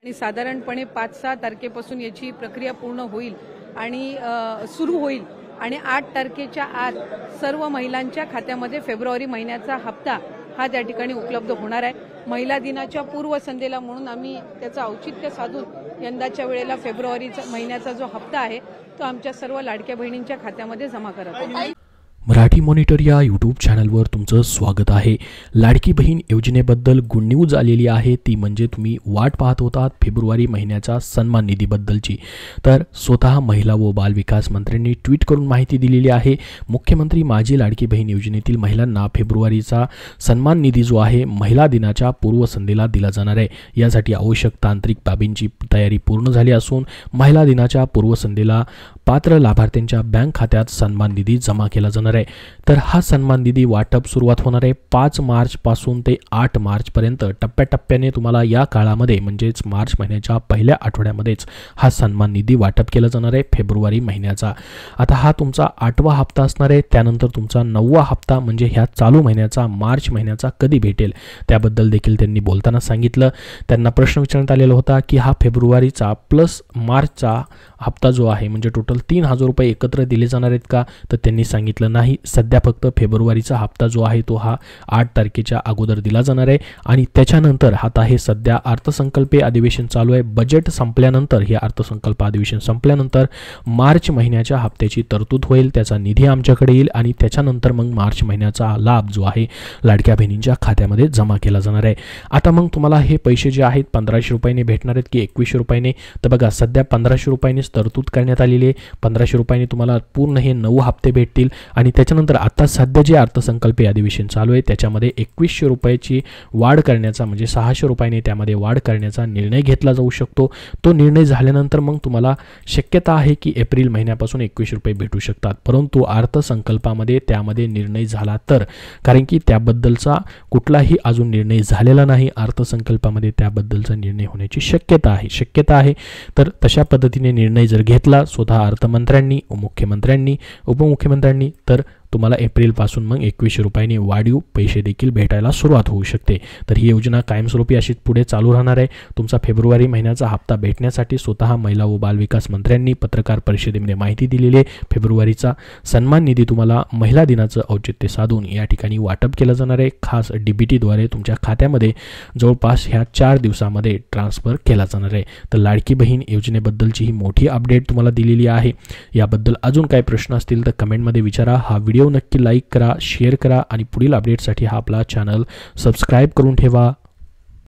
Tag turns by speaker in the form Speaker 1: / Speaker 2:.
Speaker 1: आणि साधारणपणे 5-6 तारखेपासून याची प्रक्रिया पूर्ण होईल आणि सुरू होईल आणि 8 तारखेच्या आत सर्व महिलांच्या खात्यामध्ये फेब्रुवारी महिन्याचा हप्ता हा त्या ठिकाणी उपलब्ध होणार आहे। महिला दिनाच्या पूर्वसंध्येला म्हणून आम्ही त्याचं औचित्य साधून यंदाच्या वेळेला फेब्रुवारीचा महिन्याचा जो हप्ता आहे तो आमच्या सर्व लाडक्या बहिणींच्या खात्यामध्ये जमा करत आहोत।
Speaker 2: मराठी मॉनिटर या यूट्यूब चॅनलवर तुमचं स्वागत आहे। लाडकी बहीण योजनेबद्दल गुड न्यूज आलेली आहे, ती म्हणजे तुम्ही वाट पाहत होतात फेब्रुवारी महिन्याच्या सन्मान निधीबद्दलची। तर स्वतः महिला व बाल विकास मंत्र्यांनी ट्विट करून माहिती दिलेली आहे। मुख्यमंत्री माझी लाडकी बहीण योजनेतील महिलांना फेब्रुवारीचा सन्मान निधी जो आहे महिला दिनाच्या पूर्वसंध्येला दिला जाणार आहे। यासाठी आवश्यक तांत्रिक बाबींची तयारी पूर्ण झाली असून महिला दिनाच्या पूर्वसंध्येला पात्र लाभार्थ्यांच्या बँक खात्यात सन्मान निधी जमा केला जाणार आहे। तर हा सन्मान निधी वाटप सुरुवात होणार आहे 5 मार्च पासून ते 8 मार्च पर्यंत। टप्प्याटप्प्याने तुम्हाला या काळामध्ये म्हणजेच मार्च महिन्याच्या पहिल्या आठवड्यामध्येच हा सन्मान निधी वाटप केला जाणार आहे फेब्रुवारी महिन्याचा। आता हा तुमचा 8वा हप्ता असणार आहे, त्यानंतर तुमचा 9वा हप्ता म्हणजे ह्या चालू महिन्याचा मार्च महिन्याचा कधी भेटेल त्याबद्दल देखील त्यांनी बोलताना सांगितलं। त्यांना प्रश्न विचारण्यात आलेला होता की हा फेब्रुवारीचा प्लस मार्चचा हप्ता जो आहे म्हणजे टोटल 3000 रुपये एकत्र दिले जाणार आहेत का, तर त्यांनी सांगितलं नाही। सध्या फक्त फेब्रुवारीचा हप्ता जो आहे तो हा 8 तारखेच्या अगोदर दिला जाणार आहे आणि त्याच्यानंतर आता हे सध्या अर्थसंकल्पीय अधिवेशन चालू आहे। बजेट संपल्यानंतर हे अर्थसंकल्प अधिवेशन संपल्यानंतर मार्च महिन्याच्या हप्त्याची तरतूद होईल, त्याचा निधी आमच्याकडे येईल आणि त्याच्यानंतर मग मार्च महिन्याचा लाभ जो आहे लाडक्या बहिणींच्या खात्यामध्ये जमा केला जाणार आहे। आता मग तुम्हाला हे पैसे जे आहेत 1500 रुपयांनी भेटणार आहेत की 2100 रुपयांनी, तर बघा सध्या 1500 रुपयांनी तरतूद करण्यात आलेली आहे। 1500 रुपयांनी तुम्हाला पूर्ण हे 9 हप्ते भेटतील आणि त्याच्यानंतर आता सध्या जे अर्थसंकल्पीय अधिवेशन चालू आहे त्याच्यामध्ये 2100 रुपयाची वाढ करण्याचा म्हणजे 600 रुपयांनी त्यामध्ये वाढ करण्याचा निर्णय घेतला जाऊ शकतो। तो निर्णय झाल्यानंतर मग तुम्हाला शक्यता आहे की एप्रिल महिन्यापासून 2100 रुपये भेटू शकतात, परंतु अर्थसंकल्पामध्ये त्यामध्ये निर्णय झाला तर, कारण की त्याबद्दलचा कुठलाही अजून निर्णय झालेला नाही। अर्थसंकल्पामध्ये त्याबद्दलचा निर्णय होण्याची शक्यता आहे। तर तशा पद्धतीने निर्णय जर घेतला स्वतः अर्थमंत्र्यांनी, मुख्यमंत्र्यांनी, उपमुख्यमंत्र्यांनी, तर तुम्हाला एप्रिल पासून मग 2100 रुपयांनी वाढीव पैसे देखील भेटायला सुरुवात होऊ शकते। तर ही योजना कायमस्वरूपी अशीच पुढे चालू राहणार आहे। तुमचा फेब्रुवारी महिन्याचा हप्ता भेटण्यासाठी स्वतः महिला व बाल विकास मंत्र्यांनी पत्रकार परिषदेमध्ये माहिती दिलेली आहे। फेब्रुवारीचा सन्मान निधी तुम्हाला महिला दिनाचं औचित्य साधून या ठिकाणी वाटप केला जाणार आहे। खास DBT द्वारे तुमच्या खात्यामध्ये जवळपास ह्या 4 दिवसामध्ये ट्रान्सफर केला जाणार आहे। तर लाडकी बहीण योजनेबद्दलची ही मोठी अपडेट तुम्हाला दिलेली आहे। याबद्दल अजून काही प्रश्न असतील तर कमेंटमध्ये विचारा। हा व्हिडिओ नक्की लाईक करा, शेअर करा आणि पुढील अपडेटसाठी हा आपला चॅनल सबस्क्राइब करून ठेवा।